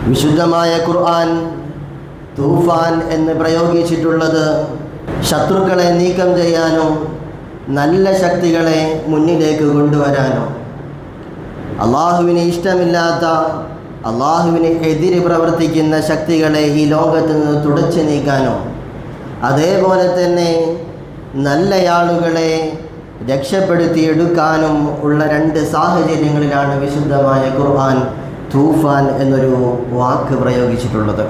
വിശുദ്ധമായ ഖുർആൻ തൂഫാൻ എന്ന് പ്രയോഗിച്ചിട്ടുള്ളത് ശത്രുക്കളെ നീക്കം ചെയ്യാനോ നല്ല ശക്തികളെ മുന്നിലേക്ക് കൊണ്ടുവരാനോ, അള്ളാഹുവിന് ഇഷ്ടമില്ലാത്ത, അള്ളാഹുവിന് എതിര് പ്രവർത്തിക്കുന്ന ശക്തികളെ ഈ ലോകത്ത് നിന്ന് തുടച്ചു നീക്കാനോ, അതേപോലെ തന്നെ നല്ല ആളുകളെ രക്ഷപ്പെടുത്തിയെടുക്കാനും ഉള്ള രണ്ട് സാഹചര്യങ്ങളിലാണ് വിശുദ്ധമായ ഖുർആൻ തൂഫാൻ എന്നൊരു വാക്ക് പ്രയോഗിച്ചിട്ടുള്ളത്.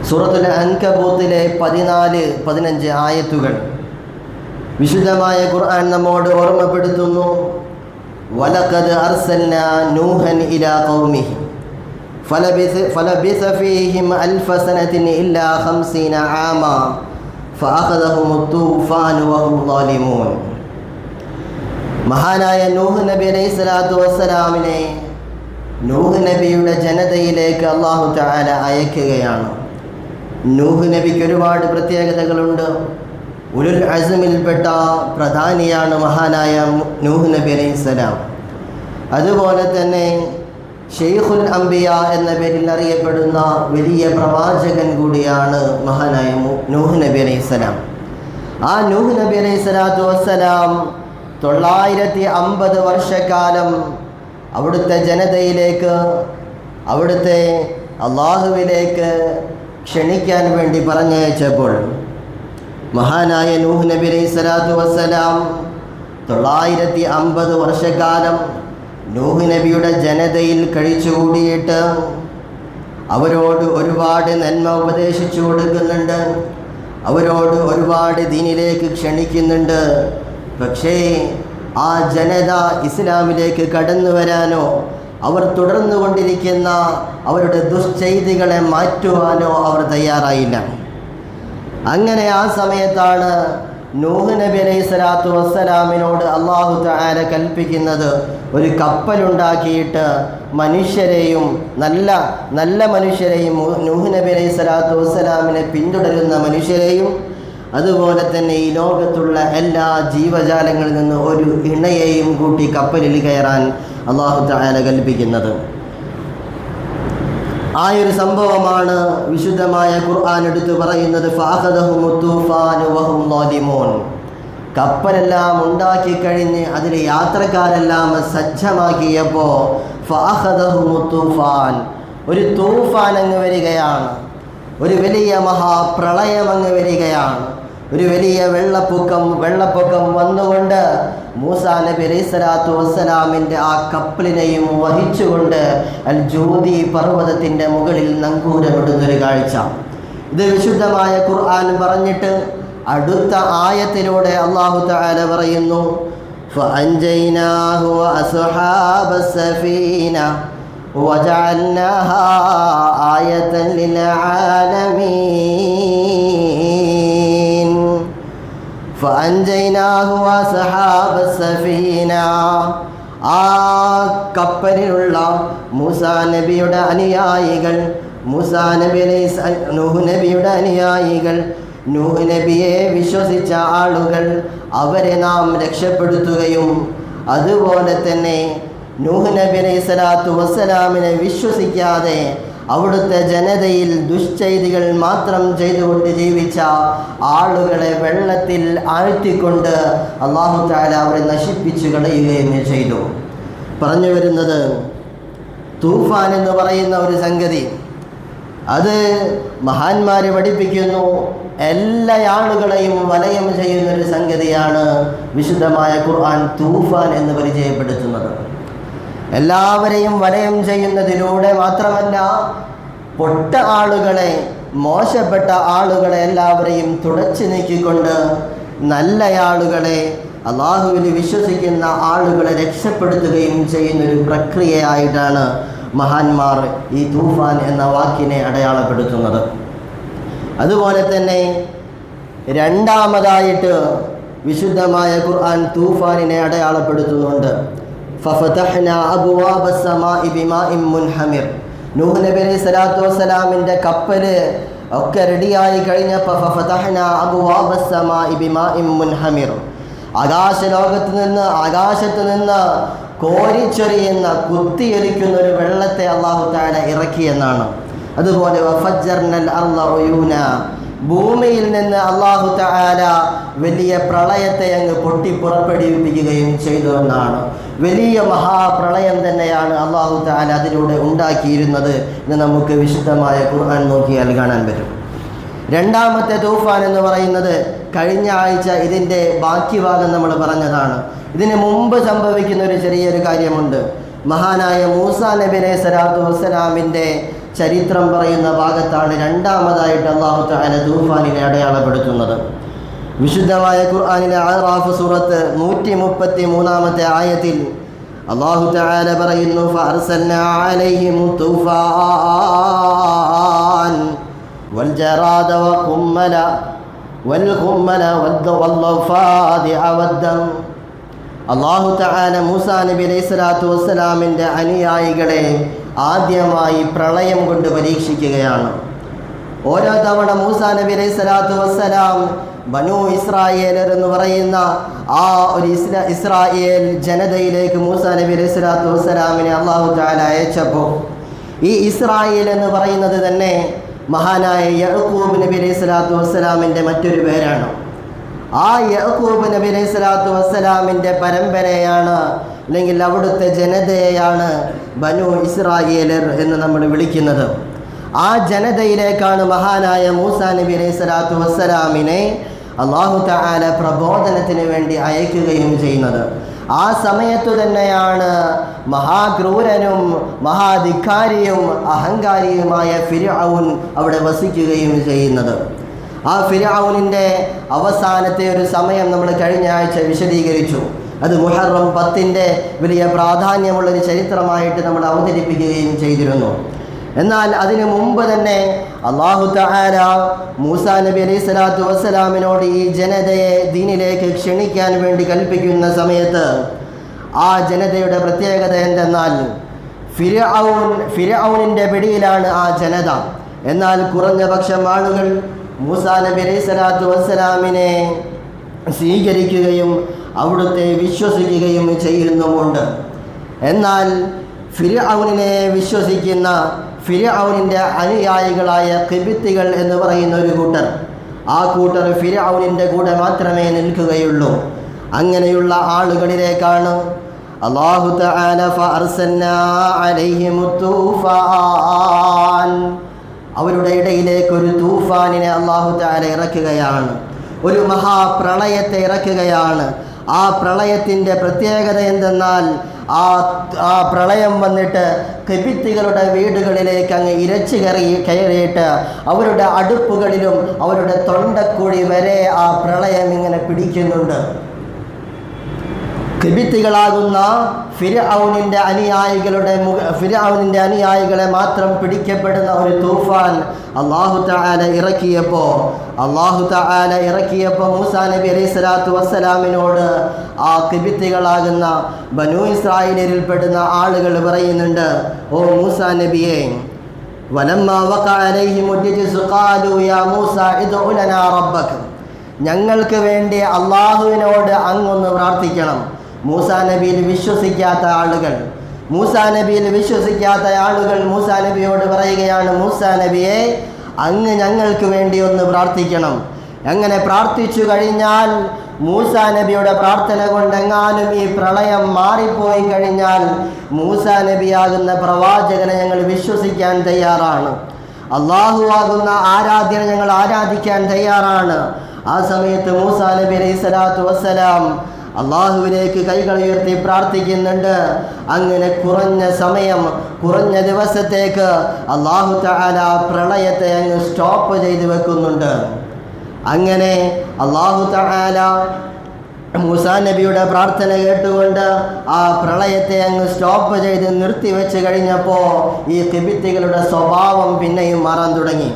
സൂറത്തുൽ അൻകബൂത്തിലെ 14-15 ആയത്തുകൾ വിശുദ്ധമായ ഖുർആൻ നമ്മോട് ഓർമ്മപ്പെടുത്തുന്നു. വലഖദ് അർസൽനാ നൂഹൻ ഇലാ ഖൗമിഹി ഫലബിസ ഫീഹിം അൽഫ സനതിൻ ഇല്ലാ 50 ആമാ ഫഅഖദഹുമുത് തൂഫാനു വഹും ളാലിമൂൻ. മഹാനായ നൂഹ് നബി അലൈഹി സ്വലാത്തു വസ്സലാമിനെ നൂഹ് നബിയുടെ ജനതയിലേക്ക് അല്ലാഹു തആല അയക്കുകയാണ്. നൂഹ് നബിക്ക് ഒരുപാട് പ്രത്യേകതകളുണ്ട്. ഉലുൽ അസ്മിൽപ്പെട്ട പ്രധാനിയാണ് മഹാനായ നൂഹ് നബി അലൈഹിസ്സലാം. അതുപോലെ തന്നെ ഷെയ്ഖുൽ അംബിയ എന്ന പേരിൽ അറിയപ്പെടുന്ന വലിയ പ്രവാചകൻ കൂടിയാണ് മഹാനായ നൂഹ് നബി അലൈഹിസ്സലാം. ആ നൂഹ് നബി അലൈഹിസ്സലാത്തു വസ്സലാം 950 വർഷക്കാലം അവിടുത്തെ ജനതയിലേക്ക്, അവിടുത്തെ അള്ളാഹുവിലേക്ക് ക്ഷണിക്കാൻ വേണ്ടി പറഞ്ഞയച്ചപ്പോൾ മഹാനായ നൂഹ് നബി അലൈഹി സ്വലാത്തു വസ്സലാം 950 വർഷക്കാലം നൂഹ് നബിയുടെ ജനതയിൽ കഴിച്ചുകൂടിയിട്ട് അവരോട് ഒരുപാട് നന്മ ഉപദേശിച്ചു കൊടുക്കുന്നുണ്ട്, അവരോട് ഒരുപാട് ദീനിലേക്ക് ക്ഷണിക്കുന്നുണ്ട്. പക്ഷേ ആ ജനത ഇസ്ലാമിലേക്ക് കടന്നു വരാനോ അവർ തുടർന്നു കൊണ്ടിരിക്കുന്ന അവരുടെ ദുശ്ചെയ്തികളെ മാറ്റുവാനോ അവർ തയ്യാറായില്ല. അങ്ങനെ ആ സമയത്താണ് നൂഹ് നബി അലൈഹി സ്വലാത്തു വസ്സലാമിനോട് അല്ലാഹു തആല കൽപ്പിക്കുന്നത്, ഒരു കപ്പലുണ്ടാക്കിയിട്ട് മനുഷ്യരെയും നല്ല മനുഷ്യരെയും, നൂഹ് നബി അലൈഹി സ്വലാത്തു വസ്സലാമിനെ പിന്തുടരുന്ന മനുഷ്യരെയും അതുപോലെ തന്നെ ഈ ലോകത്തുള്ള എല്ലാ ജീവജാലങ്ങളിൽ നിന്ന് ഒരു ഇണയെയും കൂട്ടി കപ്പലിൽ കയറാൻ അല്ലാഹു തആല കൽപ്പിക്കുന്നത്. ആ ഒരു സംഭവമാണ് വിശുദ്ധമായ ഖുർആൻ എടുത്തു പറയുന്നത്. ഫഅഖദഹുമുത് തൂഫാനു വഹും ളാലിമൂൻ. കപ്പലെല്ലാം ഉണ്ടാക്കി കഴിഞ്ഞ് അതിൽ യാത്രക്കാരെല്ലാം സജ്ജമാക്കിയപ്പോൾ ഫഅഖദഹുമുത് തൂഫാൻ, ഒരു തൂഫാൻ അങ്ങ് വരികയാണ്, ഒരു വലിയ മഹാപ്രളയം അങ്ങ് വരികയാണ്. ഒരു വലിയ വെള്ളപ്പൊക്കം വന്നുകൊണ്ട് മൂസാ നബി അലൈഹി സ്വലാത്തു വസ്സലാമിൻ്റെ ആ കപ്പലിനെയും വഹിച്ചുകൊണ്ട് അൽ ജൂദി പർവ്വതത്തിൻ്റെ മുകളിൽ നങ്കൂരമിടുന്നൊരു കാഴ്ച. ഇത് വിശുദ്ധമായ ഖുർആൻ പറഞ്ഞിട്ട് അടുത്ത ആയത്തിലൂടെ അല്ലാഹു തആല പറയുന്നു, ഫഅൻജൈനാഹു വഅസ്ഹാബസ് സഫീന വജഅൽനാഹാ ആയതൻ ലിൽ ആലമീൻ. ഫഅൻജൈനാഹു വഅസ്ഹാബസ് സഫീന, ആ കപ്പലിലുള്ള മൂസാ നബിയുടെ അനുയായികൾ, നൂഹ് നബിയുടെ അനുയായികൾ, നൂഹ് നബിയെ വിശ്വസിച്ച ആളുകൾ, അവരെ നാം രക്ഷപ്പെടുത്തുകയും അതുപോലെ തന്നെ നൂഹ് നബി അലൈഹി സ്വലാത്തു വസ്സലാമിനെ വിശ്വസിക്കാതെ അവിടുത്തെ ജനതയിൽ ദുശ്ചെയ്തികൾ മാത്രം ചെയ്തുകൊണ്ട് ജീവിച്ച ആളുകളെ വെള്ളത്തിൽ ആഴ്ത്തിക്കൊണ്ട് അല്ലാഹു തആല അവരെ നശിപ്പിച്ചു കളയുകയും ചെയ്തു. പറഞ്ഞു വരുന്നത്, തൂഫാൻ എന്ന് പറയുന്ന ഒരു സംഗതി, അത് മഹാന്മാർ പഠിപ്പിക്കുന്നു, എല്ലാ ആളുകളെയും വലയം ചെയ്യുന്നൊരു സംഗതിയാണ് വിശുദ്ധമായ ഖുർആൻ തൂഫാൻ എന്ന് പരിചയപ്പെടുത്തുന്നത്. എല്ലാവരെയും വലയം ചെയ്യുന്നതിലൂടെ മാത്രമല്ല, പൊട്ട ആളുകളെ, മോശപ്പെട്ട ആളുകളെ എല്ലാവരെയും തുടച്ചു നീക്കിക്കൊണ്ട് നല്ല ആളുകളെ, അള്ളാഹുവിൽ വിശ്വസിക്കുന്ന ആളുകളെ രക്ഷപ്പെടുത്തുകയും ചെയ്യുന്നൊരു പ്രക്രിയയായിട്ടാണ് മഹാന്മാർ ഈ തൂഫാൻ എന്ന വാക്കിനെ അടയാളപ്പെടുത്തുന്നത്. അതുപോലെ തന്നെ രണ്ടാമതായിട്ട് വിശുദ്ധമായ ഖുർആൻ തൂഫാനിനെ അടയാളപ്പെടുത്തുന്നുണ്ട്. ഫഫതഹ്നാ അബ്വാബസ് സമാഇ ബിമാഇൻ മുൻഹമിർ. നൂഹ് നബി അലൈഹി സ്വലാത്തു വസ്സലാമിൻ്റെ കപ്പല് ഒക്കെ റെഡിയായി കഴിഞ്ഞപ്പോൾ ഫഫതഹ്നാ അബ്വാബസ് സമാഇ ബിമാഇൻ മുൻഹമിർ, ആകാശത്ത് നിന്ന് കോരിച്ചൊരിയുന്ന കുത്തിയൊലിക്കുന്ന ഒരു വെള്ളത്തെ അല്ലാഹു തആല ഇറക്കിയെന്നാണ്. അതുപോലെ വഫജ്ജർനൽ അർള ഉയൂന, ഭൂമിയിൽ നിന്ന് അല്ലാഹു തആല വലിയ പ്രളയത്തെ അങ്ങ് പൊട്ടിപ്പുറപ്പെടുവിപ്പിക്കുകയും ചെയ്തു എന്നാണ്. വലിയ മഹാപ്രളയം തന്നെയാണ് അല്ലാഹു തആല അതിലൂടെ ഉണ്ടാക്കിയിരുന്നത് എന്ന് നമുക്ക് വിശുദ്ധമായ ഖുർആൻ നോക്കിയാൽ കാണാൻ പറ്റും. രണ്ടാമത്തെ തൂഫാൻ എന്ന് പറയുന്നത് കഴിഞ്ഞ ആഴ്ച ഇതിൻ്റെ ബാക്കി ഭാഗം നമ്മൾ പറഞ്ഞതാണ്. ഇതിന് മുമ്പ് സംഭവിക്കുന്ന ഒരു ചെറിയൊരു കാര്യമുണ്ട്. മഹാനായ മൂസാ നബി അലൈഹി സ്വലാത്തു വസ്സലാമിൻ്റെ ചരിത്രം പറയുന്ന ഭാഗത്താണ് രണ്ടാമതായിട്ട് അല്ലാഹു തആല തൂഫാനിനെ അടയാളപ്പെടുത്തുന്നത്. വിശുദ്ധമായ ഖുർആനിലെ അഅറാഫ് സൂറത്ത് 133-ാമത്തെ ആയത്തിൽ അല്ലാഹു തആല പറയുന്നു, ഫഅർസൽനാ അലൈഹിം തൂഫാൻ വൽജറാദ വഖുമ്മല വൽഖുമ്മല വദ്ദഫാദിഅ വദ്ദം. അല്ലാഹു തആല മൂസാ നബി അലൈഹി സ്വലാത്തു വസ്സലാമിൻ്റെ അനുയായികളെ ആദ്യമായി പ്രളയം കൊണ്ട് പരീക്ഷിക്കുകയാണ്. ഓരോ തവണ മൂസാ നബി അലൈഹി സ്വലാത്തു വസ്സലാം ബനൂ ഇസ്രായേലർ എന്ന് പറയുന്ന ആ ഒരു ഇസ്രായേൽ ജനതയിലേക്ക് മൂസാ നബി അലൈഹി സ്വലാത്തു വസ്സലാമിനെ അല്ലാഹു തആല അയച്ചപ്പോൾ ഈ ഇസ്രായേൽ എന്ന് പറയുന്നത് തന്നെ മഹാനായ യഅ്ഖൂബ് നബി അലൈഹി സ്വലാത്തു വസ്സലാമിൻ്റെ മറ്റൊരു പേരാണ്. ആ യഅ്ഖൂബ് നബി അലൈഹി സ്വലാത്തു വസ്സലാമിൻ്റെ പരമ്പരയാണ്, അല്ലെങ്കിൽ അവിടുത്തെ ജനതയെയാണ് ബനൂ ഇസ്രായേലർ എന്ന് നമ്മൾ വിളിക്കുന്നത്. ആ ജനതയിലേക്കാണ് മഹാനായ മൂസാ നബി അലൈഹി സ്വലാത്തു വസ്സലാമിനെ അല്ലാഹു തആല പ്രബോധനത്തിന് വേണ്ടി അയക്കുകയും ചെയ്യുന്നത്. ആ സമയത്തു തന്നെയാണ് മഹാക്രൂരനും മഹാധിക്കാരിയും അഹങ്കാരിയുമായ ഫിർഔൻ അവിടെ വസിക്കുകയും ചെയ്യുന്നത്. ആ ഫിർഔനിൻ്റെ അവസാനത്തെ ഒരു സമയം നമ്മൾ കഴിഞ്ഞ ആഴ്ച വിശദീകരിച്ചു. അത് മുഹറം 10 വലിയ പ്രാധാന്യമുള്ളൊരു ചരിത്രമായിട്ട് നമ്മൾ അവതരിപ്പിക്കുകയും ചെയ്തിരുന്നു. എന്നാൽ അതിനു മുമ്പ് തന്നെ അല്ലാഹു തആല മൂസാ നബി അലൈഹി സ്വലാത്തു വസ്സലാമിനോട് ഈ ജനതയെ ദീനിലേക്ക് ക്ഷണിക്കാൻ വേണ്ടി കൽപ്പിക്കുന്ന സമയത്ത് ആ ജനതയുടെ പ്രത്യേകത എന്തെന്നാൽ ഫിർഔനിൻ്റെ പിടിയിലാണ് ആ ജനത. എന്നാൽ കുറഞ്ഞ പക്ഷം ആളുകൾ മൂസാ നബി അലൈഹി സ്വലാത്തു വസ്സലാമിനെ സ്വീകരിക്കുകയും അവിടുത്തെ വിശ്വസിക്കുകയും ചെയ്യുന്നുമുണ്ട്. എന്നാൽ ഫിർഔനിനെ വിശ്വസിക്കുന്ന ഫിർഔനിൻ്റെ അനുയായികളായ ഖിബ്തികൾ എന്ന് പറയുന്ന ഒരു കൂട്ടർ, ആ കൂട്ടർ ഫിർഔനിൻ്റെ കൂടെ മാത്രമേ നിൽക്കുകയുള്ളൂ. അങ്ങനെയുള്ള ആളുകളിലേക്കാണ് അല്ലാഹു തആല ഫഅർസൽനാ അലൈഹിമുത് തൂഫാൻ, അവരുടെ ഇടയിലേക്ക് ഒരു തൂഫാനിനെ അല്ലാഹു തആല ഇറക്കുകയാണ്, ഒരു മഹാപ്രളയത്തെ ഇറക്കുകയാണ്. ആ പ്രളയത്തിൻ്റെ പ്രത്യേകത എന്തെന്നാൽ ആ പ്രളയം വന്നിട്ട് ഖിബ്തികളുടെ വീടുകളിലേക്ക് അങ്ങ് ഇരച്ചു കയറിയിട്ട് അവരുടെ അടുപ്പുകളിലും അവരുടെ തൊണ്ടക്കുഴി വരെ ആ പ്രളയം ഇങ്ങനെ പിടിക്കുന്നുണ്ട്. ഖിബ്തികളാകുന്ന ഫിർഔനിൻ്റെ അനുയായികളെ മാത്രം പിടിക്കപ്പെടുന്ന ഒരു തൂഫാൻ അല്ലാഹു തആല ഇറക്കിയപ്പോൾ മൂസാ നബി അലൈഹി സ്വലാത്തു വസ്സലാമിനോട് ആ ഖിബ്തികളാകുന്ന ബനൂ ഇസ്രായേലിൽപ്പെടുന്ന ആളുകൾ പറയുന്നുണ്ട്, ഓ മൂസാ നബിയെ, വലമ്മാ വഖഅ അലൈഹിമുർ റിജ്സു ഖാലൂ യാ മൂസാ ഇദ്ഉ ലനാ റബ്ബക, ഞങ്ങൾക്ക് വേണ്ടി അല്ലാഹുവിനോട് അങ്ങൊന്ന് പ്രാർത്ഥിക്കണം. മൂസാ നബിയിൽ വിശ്വസിക്കാത്ത ആളുകൾ മൂസാ നബിയോട് പറയുകയാണ്, മൂസാ നബിയെ, അങ്ങ് ഞങ്ങൾക്ക് വേണ്ടി ഒന്ന് പ്രാർത്ഥിക്കണം. അങ്ങനെ പ്രാർത്ഥിച്ചു കഴിഞ്ഞാൽ മൂസാ നബിയുടെ പ്രാർത്ഥന കൊണ്ടെങ്ങാനും ഈ പ്രളയം മാറിപ്പോയി കഴിഞ്ഞാൽ മൂസാ നബിയാകുന്ന പ്രവാചകനെ ഞങ്ങൾ വിശ്വസിക്കാൻ തയ്യാറാണ്, അല്ലാഹു ആകുന്ന ആരാധ്യനെ ഞങ്ങൾ ആരാധിക്കാൻ തയ്യാറാണ്. ആ സമയത്ത് മൂസാ നബി അലൈഹി സ്വലാത്തു വസ്സലാം അള്ളാഹുവിലേക്ക് കൈകൾ ഉയർത്തി പ്രാർത്ഥിക്കുന്നുണ്ട്. അങ്ങനെ കുറഞ്ഞ ദിവസത്തേക്ക് അല്ലാഹു തആല പ്രളയത്തെ അങ്ങ് സ്റ്റോപ്പ് ചെയ്ത് വെക്കുന്നുണ്ട്. അങ്ങനെ അല്ലാഹു തആല മൂസാ നബിയുടെ പ്രാർത്ഥന കേട്ടുകൊണ്ട് ആ പ്രളയത്തെ അങ്ങ് സ്റ്റോപ്പ് ചെയ്ത് നിർത്തിവെച്ച് കഴിഞ്ഞപ്പോൾ ഈ ഖിബ്തികളുടെ സ്വഭാവം പിന്നെയും മാറാൻ തുടങ്ങി.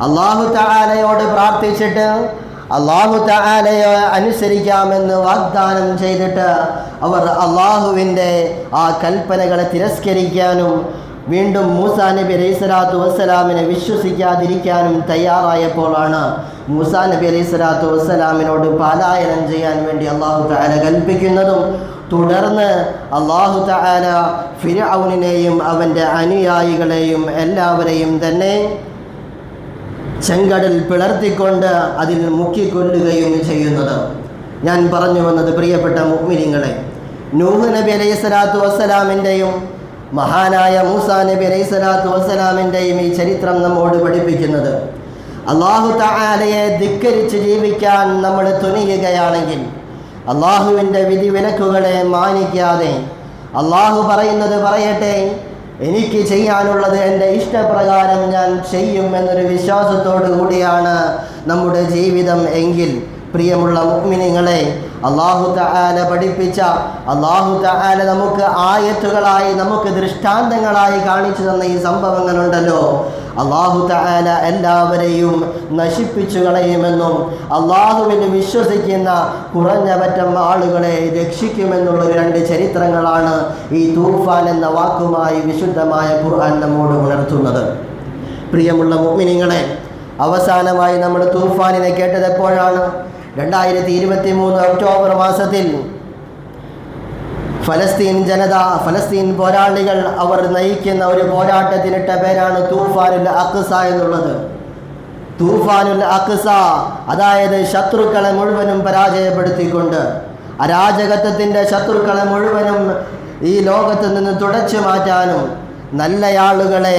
അല്ലാഹു തആലയോട് പ്രാർത്ഥിച്ചിട്ട് അല്ലാഹു തആലയെ അനുസരിക്കാമെന്ന് വാഗ്ദാനം ചെയ്തിട്ട് അവർ അല്ലാഹുവിൻ്റെ ആ കൽപ്പനകളെ തിരസ്കരിക്കാനും വീണ്ടും മൂസാ നബി അലൈഹി സ്വലാത്തു വസ്സലാമിനെ വിശ്വസിക്കാതിരിക്കാനും തയ്യാറായപ്പോഴാണ് മൂസാ നബി അലൈഹി സ്വലാത്തു വസ്സലാമിനോട് പലായനം ചെയ്യാൻ വേണ്ടി അല്ലാഹു തആല കൽപ്പിക്കുന്നതും തുടർന്ന് അല്ലാഹു തആല ഫിർഔനിനെയും അവൻ്റെ അനുയായികളെയും എല്ലാവരെയും തന്നെ ചെങ്കടൽ പിളർത്തിക്കൊണ്ട് അതിൽ മുക്കിക്കൊല്ലുകയും ചെയ്യുന്നത്. ഞാൻ പറഞ്ഞു വന്നത് പ്രിയപ്പെട്ട മുഅ്മിനീങ്ങളെ, നൂഹ് നബി അലൈഹി സ്വലാത്തു വസ്സലാമിൻ്റെയും മഹാനായ മൂസാ നബി അലൈഹി സ്വലാത്തു വസ്സലാമിൻ്റെയും ഈ ചരിത്രം നമ്മോട് പഠിപ്പിക്കുന്നത്, അല്ലാഹു തആലയെ ധിക്കരിച്ച് ജീവിക്കാൻ നമ്മൾ തുനിയുകയാണെങ്കിൽ, അള്ളാഹുവിൻ്റെ വിധിവിലക്കുകളെ മാനിക്കാതെ അള്ളാഹു പറയുന്നത് പറയട്ടെ, എനിക്ക് ചെയ്യാനുള്ളത് എൻ്റെ ഇഷ്ടപ്രകാരം ഞാൻ ചെയ്യും എന്നൊരു വിശ്വാസത്തോടു കൂടിയാണ് നമ്മുടെ ജീവിതം എങ്കിൽ, പ്രിയമുള്ള മുഅ്മിനീങ്ങളെ, അല്ലാഹു തആല പഠിപ്പിച്ച, അല്ലാഹു തആല നമുക്ക് ആയത്തുകളായി, നമുക്ക് ദൃഷ്ടാന്തങ്ങളായി കാണിച്ചു തന്ന ഈ സംഭവങ്ങളുണ്ടല്ലോ, അല്ലാഹു തആല എല്ലാവരെയും നശിപ്പിച്ചു കളയുമെന്നും അല്ലാഹുവിൽ വിശ്വസിക്കുന്ന കുറഞ്ഞ പറ്റം ആളുകളെ രക്ഷിക്കുമെന്നുള്ള രണ്ട് ചരിത്രങ്ങളാണ് ഈ തൂഫാൻ എന്ന വാക്കുമായി വിശുദ്ധമായ ഖുർആൻ നമ്മോട് ഉണർത്തുന്നത്. പ്രിയമുള്ള മുഅ്മിനീങ്ങളെ, അവസാനമായി നമ്മൾ തൂഫാനിനെ കേട്ടത് എപ്പോഴാണ്? 2023 ഒക്ടോബർ മാസത്തിൽ ഫലസ്തീൻ ജനത, ഫലസ്തീൻ പോരാളികൾ അവർ നയിക്കുന്ന ഒരു പോരാട്ടത്തിനിട്ട പേരാണ് തൂഫാനുൽ അഖ്സ എന്നുള്ളത്. തൂഫാനുൽ അഖ്സ, അതായത് ശത്രുക്കളെ മുഴുവനും പരാജയപ്പെടുത്തിക്കൊണ്ട്, അരാജകത്വത്തിൻ്റെ ശത്രുക്കളെ മുഴുവനും ഈ ലോകത്ത് നിന്ന് തുടച്ചു മാറ്റാനും, നല്ല ആളുകളെ,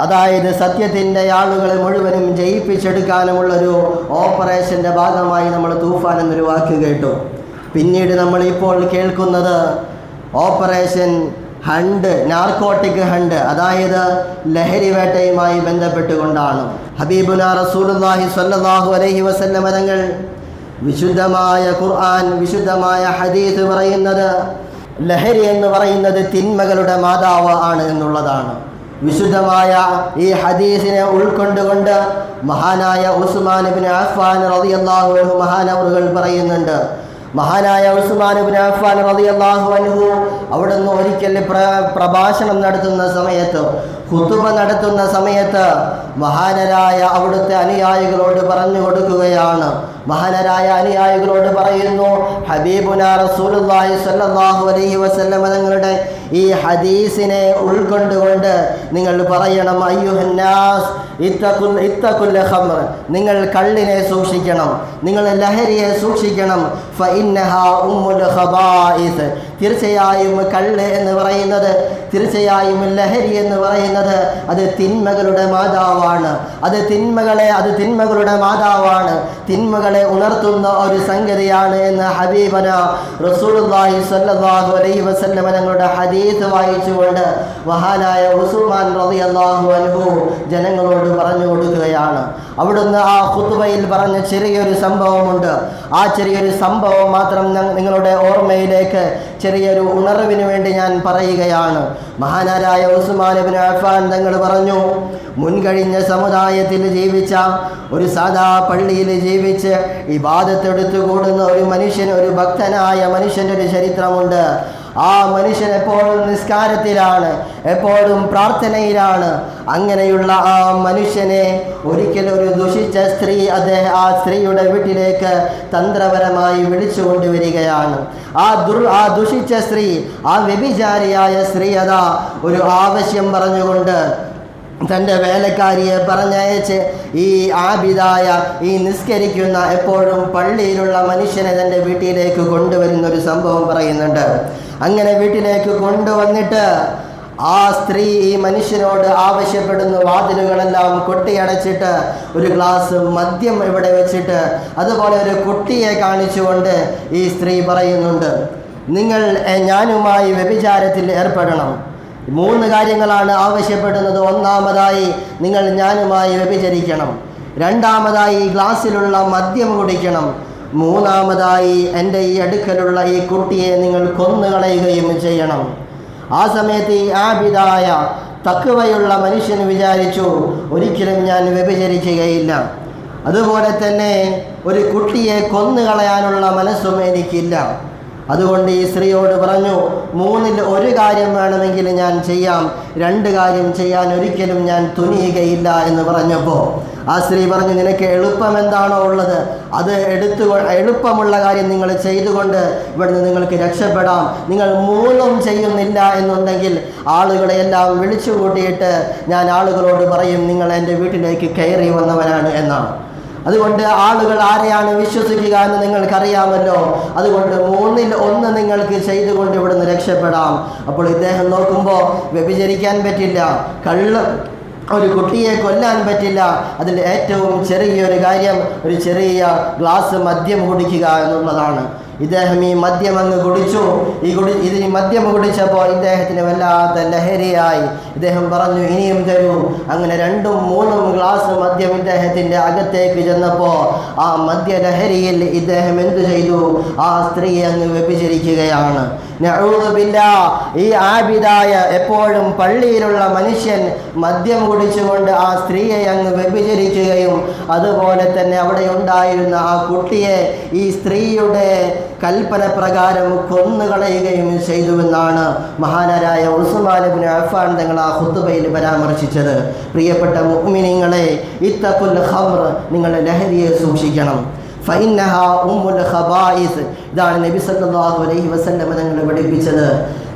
അതായത് സത്യത്തിൻ്റെ ആളുകളെ മുഴുവനും ജയിപ്പിച്ചെടുക്കാനുമുള്ളൊരു ഓപ്പറേഷൻ്റെ ഭാഗമായി നമ്മൾ തൂഫാൻ എന്നൊരു വാക്ക് കേട്ടു. പിന്നീട് നമ്മളിപ്പോൾ കേൾക്കുന്നത് ഓപ്പറേഷൻ ഹണ്ട്, നാർക്കോട്ടിക് ഹണ്ട്, അതായത് ലഹരി വേട്ടയുമായി ബന്ധപ്പെട്ടുകൊണ്ടാണ്. ഹബീബുനാ റസൂലുള്ളാഹി സ്വല്ലല്ലാഹു അലൈഹി വസല്ലം തങ്ങൾ വിശുദ്ധമായ ഖുർആൻ, വിശുദ്ധമായ ഹദീസ് പറയുന്നത് ലഹരി എന്ന് പറയുന്നത് തിന്മകളുടെ മാതാവ് ആണ് എന്നുള്ളതാണ്. വിശുദ്ധമായ ഈ ഹദീസിനെ ഉൾക്കൊണ്ടുകൊണ്ട് മഹാനായ ഉസ്മാൻ ഇബ്നു അഫ്ഫാൻ റളിയല്ലാഹു അൻഹു മഹാനവറുകൾ പറയുന്നുണ്ട്. മഹാനായ ഉസ്മാൻ ഇബ്നു അഫ്ഫാൻ റളിയല്ലാഹു അൻഹു അവിടുന്ന് ഒരിക്കൽ പ്രഭാഷണം നടത്തുന്ന സമയത്ത്, ഖുതുബ നടത്തുന്ന സമയത്ത് മഹാനരായ അവിടുത്തെ അനുയായികളോട് പറഞ്ഞു കൊടുക്കുകയാണ്. മഹാനരായ അനുയായികളോട് പറയുന്നു, ഹബീബുനാ റസൂലുള്ളാഹി സ്വല്ലല്ലാഹു അലൈഹി വസല്ലം തങ്ങളുടെ ഈ ഹദീസിനെ ഉൾക്കൊണ്ടുകൊണ്ട് നിങ്ങൾ പറയണം, അയ്യുഹന്നാസ് ഇത്തഖുൽ ഖംർ, നിങ്ങൾ കള്ളിനെ സൂക്ഷിക്കണം, നിങ്ങൾ ലഹരിയെ സൂക്ഷിക്കണം. ഫഇന്നഹാ ഉമ്മുൽ ഖബായിസ്, തീർച്ചയായും കള്ള് എന്ന് പറയുന്നത്, തീർച്ചയായും ലഹരി എന്ന് പറയുന്നത് അത് തിന്മകളുടെ മാതാവാണ്. അത് തിന്മകളുടെ മാതാവാണ്, തിന്മകളെ ഉണർത്തുന്ന ഒരു സംഗതിയാണ് എന്ന് ഹബീബന റസൂലുള്ളാഹി സ്വല്ലല്ലാഹു അലൈഹി വസല്ലം തങ്ങളുടെ ഹദീസ് വായിച്ചുകൊണ്ട് മഹാനായ ഉസ്മാൻ റളിയല്ലാഹു അൻഹു ജനങ്ങളോട് പറഞ്ഞു കൊടുക്കുകയാണ്. അവിടുന്ന് ആ ഖുതുബയിൽ പറഞ്ഞ ചെറിയൊരു സംഭവമുണ്ട്. ആ ചെറിയൊരു സംഭവം മാത്രം നിങ്ങളുടെ ഓർമ്മയിലേക്ക് ചെറിയൊരു ഉണർവിന് വേണ്ടി ഞാൻ പറയുകയാണ്. മഹാനായ ഉസ്മാൻ ഇബ്നു അഫ്ഫാൻ തങ്ങൾ പറഞ്ഞു, മുൻകഴിഞ്ഞ സമുദായത്തിൽ ജീവിച്ച ഒരു സാധാ പള്ളിയിൽ ജീവിച്ച് ഇബാദത്തെടുത്തു കൂടുന്ന ഒരു മനുഷ്യൻ, ഒരു ഭക്തനായ മനുഷ്യൻ്റെ ഒരു ചരിത്രമുണ്ട്. ആ മനുഷ്യൻ എപ്പോഴും നിസ്കാരത്തിലാണ്, എപ്പോഴും പ്രാർത്ഥനയിലാണ്. അങ്ങനെയുള്ള ആ മനുഷ്യനെ ഒരിക്കൽ ഒരു ദുഷിച്ച സ്ത്രീ ആ സ്ത്രീയുടെ വീട്ടിലേക്ക് തന്ത്രപരമായി വിളിച്ചു കൊണ്ടുവരികയാണ്. ആ ദുഷിച്ച സ്ത്രീ, ആ വ്യഭിചാരിയായ സ്ത്രീ അതാ ഒരു ആവശ്യം പറഞ്ഞുകൊണ്ട് തൻ്റെ വേലക്കാരിയെ പറഞ്ഞയച്ച് ഈ ആബിദായ, ഈ നിസ്കരിക്കുന്ന, എപ്പോഴും പള്ളിയിലുള്ള മനുഷ്യനെ തൻ്റെ വീട്ടിലേക്ക് കൊണ്ടുവരുന്നൊരു സംഭവം പറയുന്നുണ്ട്. അങ്ങനെ വീട്ടിലേക്ക് കൊണ്ടുവന്നിട്ട് ആ സ്ത്രീ ഈ മനുഷ്യനോട് ആവശ്യപ്പെടുന്നു, വാതിലുകളെല്ലാം കൊട്ടിയടച്ചിട്ട് ഒരു ഗ്ലാസ് മദ്യം ഇവിടെ വെച്ചിട്ട്, അതുപോലെ ഒരു കുട്ടിയെ കാണിച്ചുകൊണ്ട് ഈ സ്ത്രീ പറയുന്നുണ്ട്, നിങ്ങൾ ഞാനുമായി വ്യഭിചാരത്തിൽ ഏർപ്പെടണം. 3 കാര്യങ്ങളാണ് ആവശ്യപ്പെടുന്നത്. ഒന്നാമതായി നിങ്ങൾ ഞാനുമായി വ്യഭിചരിക്കണം, രണ്ടാമതായി ഗ്ലാസ്സിലുള്ള മദ്യം കുടിക്കണം, മൂന്നാമതായി എൻ്റെ ഈ അടുക്കലുള്ള ഈ കുട്ടിയെ നിങ്ങൾ കൊന്നുകളയുകയും ചെയ്യണം. ആ സമയത്ത് ഈ ആബിദായ തഖ്വയുള്ള മനുഷ്യൻ വിചാരിച്ചു, ഒരിക്കലും ഞാൻ വ്യഭിചരിക്കുകയില്ല, അതുപോലെ തന്നെ ഒരു കുട്ടിയെ കൊന്നുകളയാനുള്ള മനസ്സും എനിക്കില്ല. അതുകൊണ്ട് ഈ സ്ത്രീയോട് പറഞ്ഞു, 3-ൽ 1 കാര്യം വേണമെങ്കിൽ ഞാൻ ചെയ്യാം, 2 കാര്യം ചെയ്യാൻ ഒരിക്കലും ഞാൻ തുനിയുകയില്ല എന്ന് പറഞ്ഞപ്പോൾ ആ സ്ത്രീ പറഞ്ഞു, നിനക്ക് എളുപ്പം എന്താണോ ഉള്ളത് അത് എളുപ്പമുള്ള കാര്യം നിങ്ങൾ ചെയ്തുകൊണ്ട് ഇവിടുന്ന് നിങ്ങൾക്ക് രക്ഷപ്പെടാം. നിങ്ങൾ 3ഉം ചെയ്യുന്നില്ല എന്നുണ്ടെങ്കിൽ ആളുകളെയെല്ലാം വിളിച്ചു കൂട്ടിയിട്ട് ഞാൻ ആളുകളോട് പറയും നിങ്ങൾ എൻ്റെ വീട്ടിലേക്ക് കയറി വന്നവനാണ് എന്നാണ്. അതുകൊണ്ട് ആളുകൾ ആരെയാണ് വിശ്വസിക്കുക എന്ന് നിങ്ങൾക്കറിയാമല്ലോ. അതുകൊണ്ട് 3-ൽ 1 നിങ്ങൾക്ക് ചെയ്തുകൊണ്ട് ഇവിടുന്ന് രക്ഷപ്പെടാം. അപ്പോൾ ഇദ്ദേഹം നോക്കുമ്പോൾ വ്യഭിചരിക്കാൻ പറ്റില്ല, ഒരു കുട്ടിയെ കൊല്ലാൻ പറ്റില്ല, അതിൽ ഏറ്റവും ചെറിയൊരു കാര്യം ഒരു ചെറിയ ഗ്ലാസ് മദ്യം കുടിക്കുക എന്നുള്ളതാണ്. ഇദ്ദേഹം ഈ മദ്യം അങ്ങ് കുടിച്ചു. ഈ മദ്യം കുടിച്ചപ്പോൾ ഇദ്ദേഹത്തിന് വല്ലാത്ത ലഹരിയായി. ഇദ്ദേഹം പറഞ്ഞു, ഇനിയും തരൂ. അങ്ങനെ 2ഉം 3ഉം ഗ്ലാസ് മദ്യം ഇദ്ദേഹത്തിൻ്റെ അകത്തേക്ക് ചെന്നപ്പോൾ ആ മദ്യലഹരിയിൽ ഇദ്ദേഹം എന്തു ചെയ്തു? ആ സ്ത്രീയെ അങ്ങ് വ്യഭിചരിക്കുകയാണ്. നഊദു ബില്ലാഹ്. ഈ ആബിദായ എപ്പോഴും പള്ളിയിലുള്ള മനുഷ്യൻ മദ്യം കുടിച്ചുകൊണ്ട് ആ സ്ത്രീയെ അങ്ങ് വ്യഭിചരിക്കുകയും അതുപോലെ തന്നെ അവിടെ ഉണ്ടായിരുന്ന ആ കുട്ടിയെ ഈ സ്ത്രീയുടെ കൽപ്പന പ്രകാരം കൊന്നുകളയുകയും ചെയ്തുവെന്നാണ് മഹാനരായ ഉസ്മാൻ ഇബ്നു അഫ്ഫാൻ തങ്ങൾ ആ ഖുത്ബയിൽ പരാമർശിച്ചത്. പ്രിയപ്പെട്ട മുഅ്മിനീങ്ങളെ, ഇത്തഖുൽ ഖംർ, നിങ്ങൾ ലഹരിയെ സൂക്ഷിക്കണം. ഫഇന്നഹ ഉമ്മുൽ ഖബായിസ്. ഇതാണ് നബി സല്ലല്ലാഹു അലൈഹി വസല്ലം തങ്ങൾ പഠിപ്പിച്ചത്.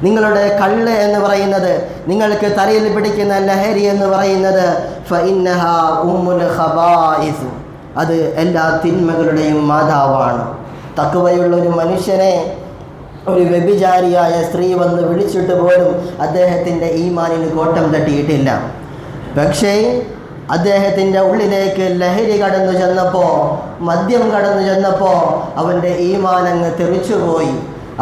നിങ്ങളുടെ കള്ള് എന്ന് പറയുന്നത്, നിങ്ങൾക്ക് തലയിൽ പിടിക്കുന്ന ലഹരി എന്ന് പറയുന്നത് ഫഇന്നഹ ഉമ്മുൽ ഖബായിസ്, അത് എല്ലാ തിന്മകളുടെയും മാതാവാണ്. തഖ്വയുള്ള ഒരു മനുഷ്യനെ ഒരു വ്യഭിചാരിയായ സ്ത്രീ വന്ന് വിളിച്ചിട്ട് പോലും അദ്ദേഹത്തിൻ്റെ ഈമാനിന് കോട്ടം തട്ടിയിട്ടില്ല. പക്ഷേ അദ്ദേഹത്തിൻ്റെ ഉള്ളിലേക്ക് ലഹരി കടന്നു ചെന്നപ്പോൾ, മദ്യം കടന്നു ചെന്നപ്പോൾ അവൻ്റെ ഈമാനങ്ങ് തെറിച്ചുപോയി,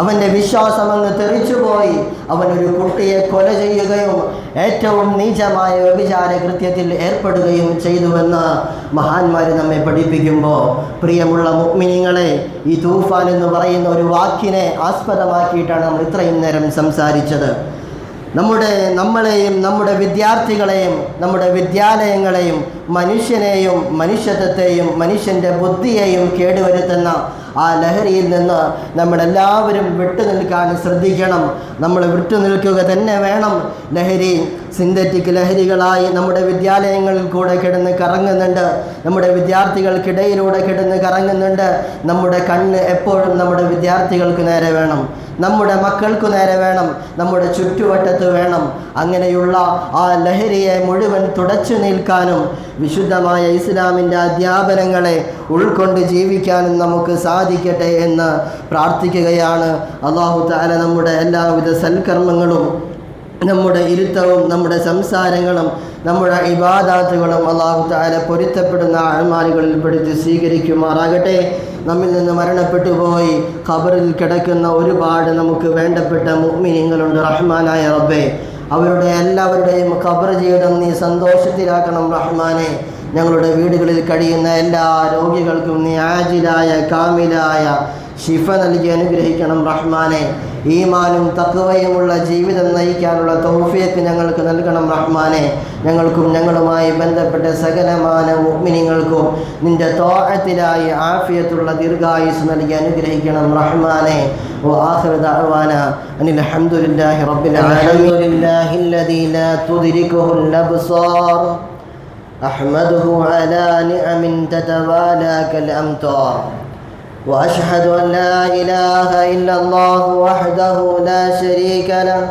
അവൻ്റെ വിശ്വാസം അങ്ങ് തെറിച്ചുപോയി. അവനൊരു കുട്ടിയെ കൊല ചെയ്യുകയും ഏറ്റവും നീചമായ വ്യഭിചാര കൃത്യത്തിൽ ഏർപ്പെടുകയും ചെയ്തുവെന്ന് മഹാന്മാർ നമ്മെ പഠിപ്പിക്കുമ്പോൾ, പ്രിയമുള്ള മുഅ്മിനീങ്ങളെ, ഈ തൂഫാൻ എന്ന് പറയുന്ന ഒരു വാക്കിനെ ആസ്പദമാക്കിയിട്ടാണ് നമ്മൾ ഇത്രയും നേരം സംസാരിച്ചത്. നമ്മളെയും നമ്മുടെ വിദ്യാർത്ഥികളെയും നമ്മുടെ വിദ്യാലയങ്ങളെയും മനുഷ്യനെയും മനുഷ്യത്വത്തെയും മനുഷ്യൻ്റെ ബുദ്ധിയെയും കേടുവരുത്തുന്ന ആ ലഹരിയിൽ നിന്ന് നമ്മളെല്ലാവരും വിട്ടുനിൽക്കാൻ ശ്രദ്ധിക്കണം. നമ്മൾ വിട്ടുനിൽക്കുക തന്നെ വേണം. ലഹരി സിന്തറ്റിക് ലഹരികളായി നമ്മുടെ വിദ്യാലയങ്ങളിൽ കൂടെ കിടന്ന് കറങ്ങുന്നുണ്ട്, നമ്മുടെ വിദ്യാർത്ഥികൾക്കിടയിലൂടെ കിടന്ന് കറങ്ങുന്നുണ്ട്. നമ്മുടെ കണ്ണ് എപ്പോഴും നമ്മുടെ വിദ്യാർത്ഥികൾക്ക് നേരെ വേണം, നമ്മുടെ മക്കൾക്കു നേരെ വേണം, നമ്മുടെ ചുറ്റുവട്ടത്ത് വേണം. അങ്ങനെയുള്ള ആ ലഹരിയെ മുഴുവൻ തുടച്ചു നിൽക്കാനും വിശുദ്ധമായ ഇസ്ലാമിൻ്റെ അധ്യാപനങ്ങളെ ഉൾക്കൊണ്ട് ജീവിക്കാനും നമുക്ക് സാധിക്കട്ടെ എന്ന് പ്രാർത്ഥിക്കുകയാണ്. അല്ലാഹു തആല നമ്മുടെ എല്ലാവിധ സൽക്കർമ്മങ്ങളും, നമ്മുടെ ഇരുത്തവും നമ്മുടെ സംസാരങ്ങളും നമ്മുടെ ഇബാദാത്തുകളും അല്ലാഹു തആല പൊരുത്തപ്പെടുന്ന അഅ്മാലുകളിൽ പെടുത്തി സ്വീകരിക്കുമാറാകട്ടെ. നമ്മിൽ നിന്ന് മരണപ്പെട്ടു പോയി ഖബറിൽ കിടക്കുന്ന ഒരുപാട് നമുക്ക് വേണ്ടപ്പെട്ട മുഅ്മിനീങ്ങളുണ്ട്. റഹ്മാനായ റബ്ബേ, അവരുടെ എല്ലാവരുടെയും ഖബർ ജീവിതം നീ സന്തോഷത്തിലാക്കണം റഹ്മാനെ. ഞങ്ങളുടെ വീടുകളിൽ കഴിയുന്ന എല്ലാ രോഗികൾക്കും നീ ആജിലായ കാമിലായ ശിഫ നൽകി അനുഗ്രഹിക്കണം റഹ്മാനെ. ഈമാനും തഖ്വയുമുള്ള ജീവിതം നയിക്കാനുള്ള തൗഫീഖ് ഞങ്ങൾക്ക് നൽകണം റഹ്മാനെ. ഞങ്ങൾക്കും ഞങ്ങളുമായി ബന്ധപ്പെട്ട സകലമാന മുഅ്മിനീങ്ങൾക്കും നിന്റെ ത്വാഅത്തിലായി ആഫിയത്തുള്ള ദീർഘായുസ് നൽകി അനുഗ്രഹിക്കണം റഹ്മാനെ. وآخر دعوانا أن الحمد لله رب العالمين لله الذي لا تدركه الأبصار أحمده على نعم تتوالى كالأمطار وأشهد أن لا إله إلا الله وحده لا شريك له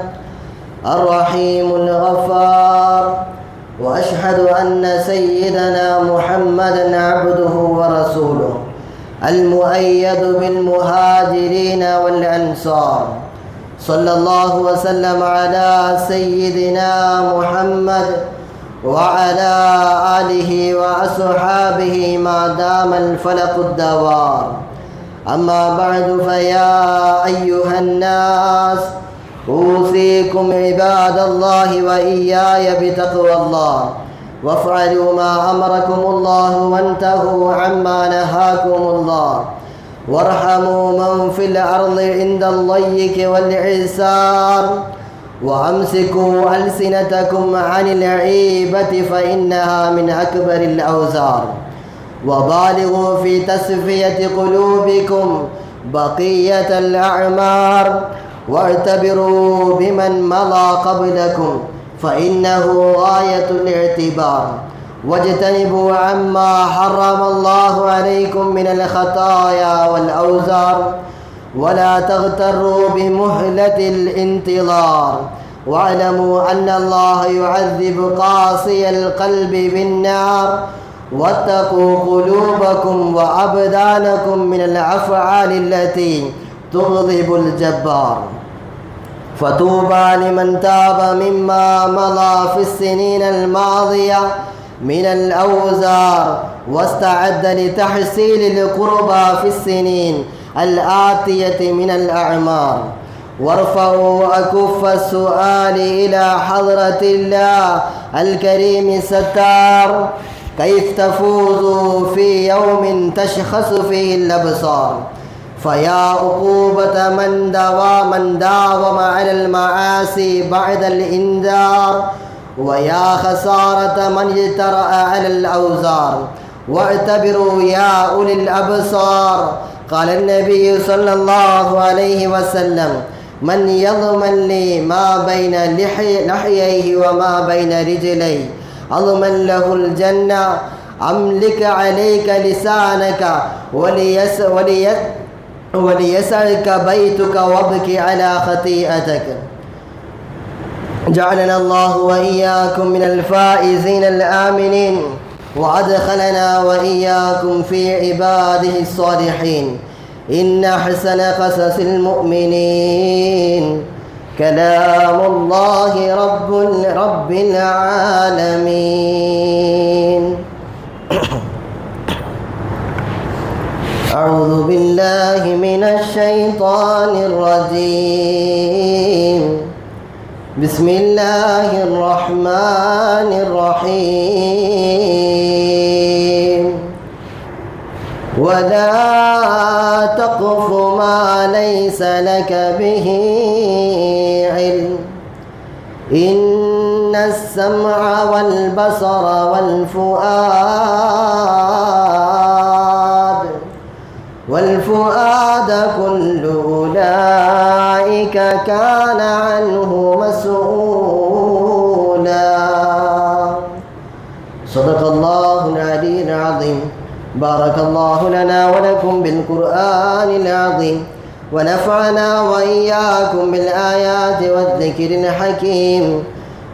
الرحيم الغفار وأشهد أن سيدنا محمدا عبده ورسوله المؤيد بالمهاجرين والأنصار صلى الله وسلم على سيدنا محمد وعلى آله وأصحابه ما دام الفلق الدوار. أما بعد فيا أيها الناس أوصيكم عباد الله وإياي بتقوى الله وافعلوا ما أمركم الله وانتهوا عما نهاكم الله وارحموا من في الأرض عند الضيق والإعسار وأمسكوا ألسنتكم عن العيبة فإنها من أكبر الأوزار وبالغوا في تصفية قلوبكم بقية الأعمار واعتبروا بمن مضى قبلكم فإنه غاية الاعتبار واجتنبوا عما حرم الله عليكم من الخطايا والأوزار ولا تغتروا بمهلة الانتظار واعلموا أن الله يعذب قاسي القلب بالنار واتقوا قلوبكم وأبدانكم من الأفعال التي تغضب الجبار فطوبى لمن تاب مما مضى في السنين الماضية من الأوزار واستعد لتحصيل القربى في السنين الآتية من الأعمار وارفعوا أكف السؤال إلى حضرة الله الكريم الستار كيف تفوزوا في يوم تشخص فيه الأبصار فيا عقوبة من داوم على المعاصي بعد الإنذار ويا خسارة من اجترأ على الأوزار واعتبروا يا أولي الأبصار قال النبي صلى الله عليه وسلم من يضمن لي ما بين لحييه وما بين رجليه أضمن له الجنة أملك عليك لسانك وليسعك بيتك وابكي على خطيئتك جعلنا الله وإياكم من الفائزين الآمنين وأدخلنا وإياكم في عباده الصالحين إن أحسن قصص المؤمنين كلام الله رب العالمين أعوذ بالله من الشيطان الرجيم بسم الله الرحمن الرحيم ولا تقف ما ليس لك به علم إن السمع والبصر والفؤاد كل أولئك كان عنه مسؤولا صدق الله العلي العظيم بارك الله لنا ولكم بالقرآن العظيم ونفعنا وإياكم بالآيات والذكر الحكيم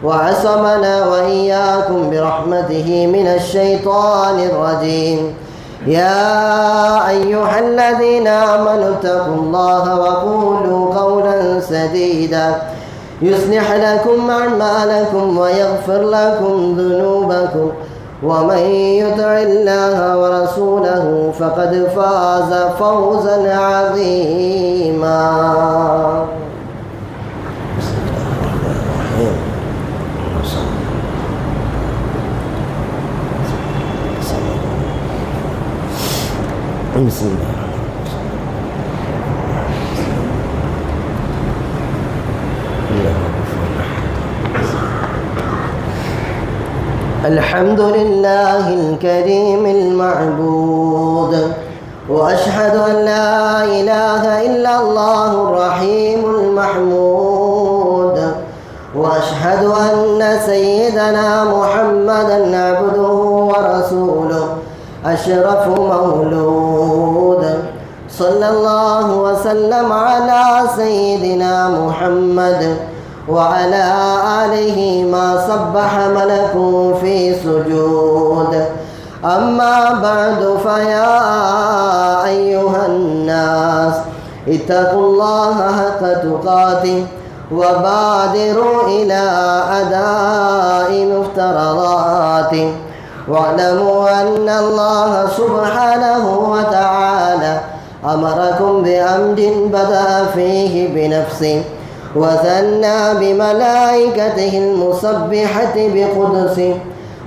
وعصمنا وإياكم برحمته من الشيطان الرجيم يا أيها الذين آمنوا اتقوا الله وقولوا قولا سديدا يصلح لكم أعمالكم ويغفر لكم ذنوبكم ومن يطع الله ورسوله فقد فاز فوزا عظيما بسم الله الحمد لله الكريم المعبود وأشهد أن لا إله إلا الله الرحيم المحمود وأشهد أن سيدنا محمدا عبده ورسوله أشرف مولود صلى الله وسلم على سيدنا محمد وعلى آله ما سبح ملك في سجود أما بعد فيا أيها الناس اتقوا الله حق تقاته وبادروا إلى أداء مفترضاته واعلموا أن الله سبحانه وتعالى أمركم بأمر بدأ فيه بنفسه وثنى بملائكته المسبحة بقدسه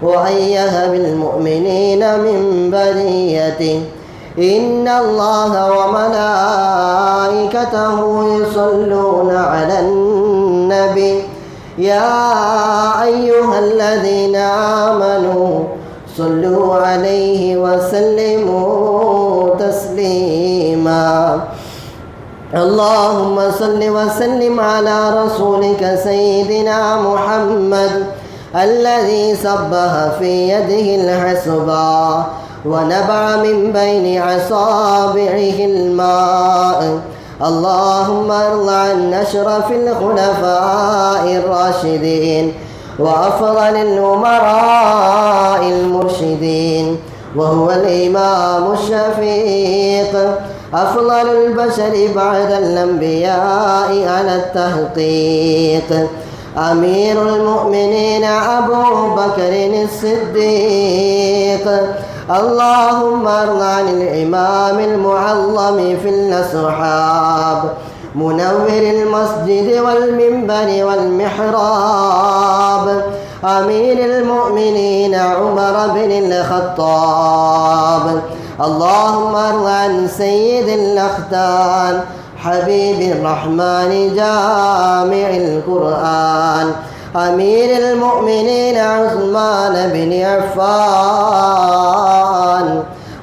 وأيها بالمؤمنين من بريته إن الله وملائكته يصلون على النبي يا أيها الذين آمنوا صلوا عليه وسلموا تسليما اللهم صل وسلم على رسولك سيدنا محمد الذي صبها في يده الحسبى ونبع من بين أصابعه الماء. اللهم ارض عن أشرف الخلفاء الراشدين وأفضل الأمراء المرشدين، وهو الإمام الشفيق أفضل البشر بعد الأنبياء على التحقيق، أمير المؤمنين أبو بكر الصديق. اللهم ارض عن الإمام المعظم في الأصحاب منور المسجد والمنبر والمحراب، أمير المؤمنين عمر بن الخطاب. اللهم ارض عن سيد الأختان حبيب الرحمن جامع القرآن، أمير المؤمنين عثمان بن عفان.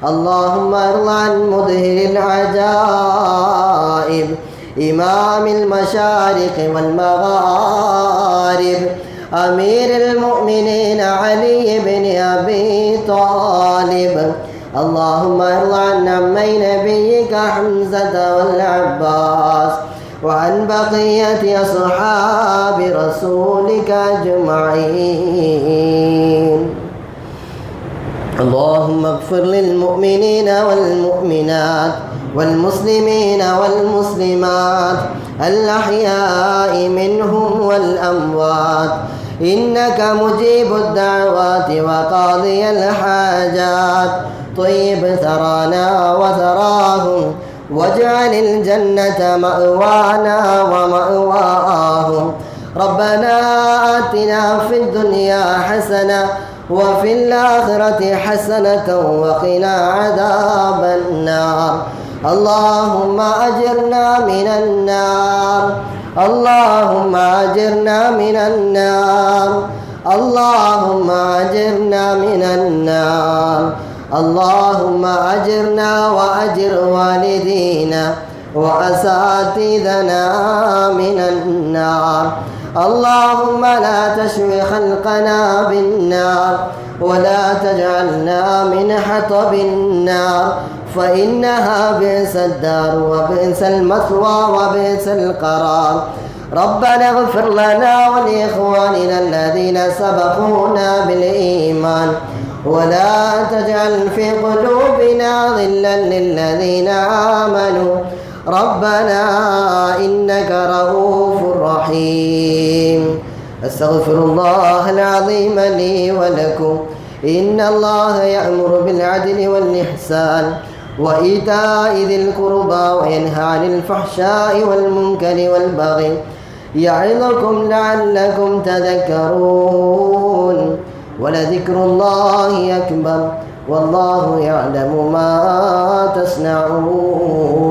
اللهم ارض عن مظهر العجائب إمام المشارق والمغارب، أمير المؤمنين علي بن أبي طالب. اللهم ارض عن عمي نبيك حمزة والعباس وعن بقية أصحاب رسولك أجمعين. اللهم اغفر للمؤمنين والمؤمنات والمسلمين والمسلمات الأحياء منهم والأموات، إنك مجيب الدعوات وقاضي الحاجات. طيب ثرانا وثراهم واجعل الجنة مأوانا ومأواهم. ربنا آتنا في الدنيا حسنة وفي الآخرة حسنة وقنا عذاب النار. اللهم أجرنا من النار، اللهم أجرنا من النار، اللهم أجرنا من النار. اللهم أجرنا وأجر والدينا وأساتذنا من النار. اللهم لا تشوي خلقنا بالنار ولا تجعلنا من حطب النار، فإنها بئس الدار وبئس المثوى وبئس القرار. ربنا اغفر لنا ولإخواننا الذين سبقونا بالإيمان ولا تجعل في قلوبنا غلا للذين آمنوا ربنا إنك رؤوف رحيم. أستغفر الله العظيم لي ولكم. إن الله يأمر بالعدل والإحسان وإيتاء ذي القربى وينهى عن الفحشاء والمنكر والبغي يعظكم لعلكم تذكرون. ولذكر الله أكبر والله يعلم ما تصنعون.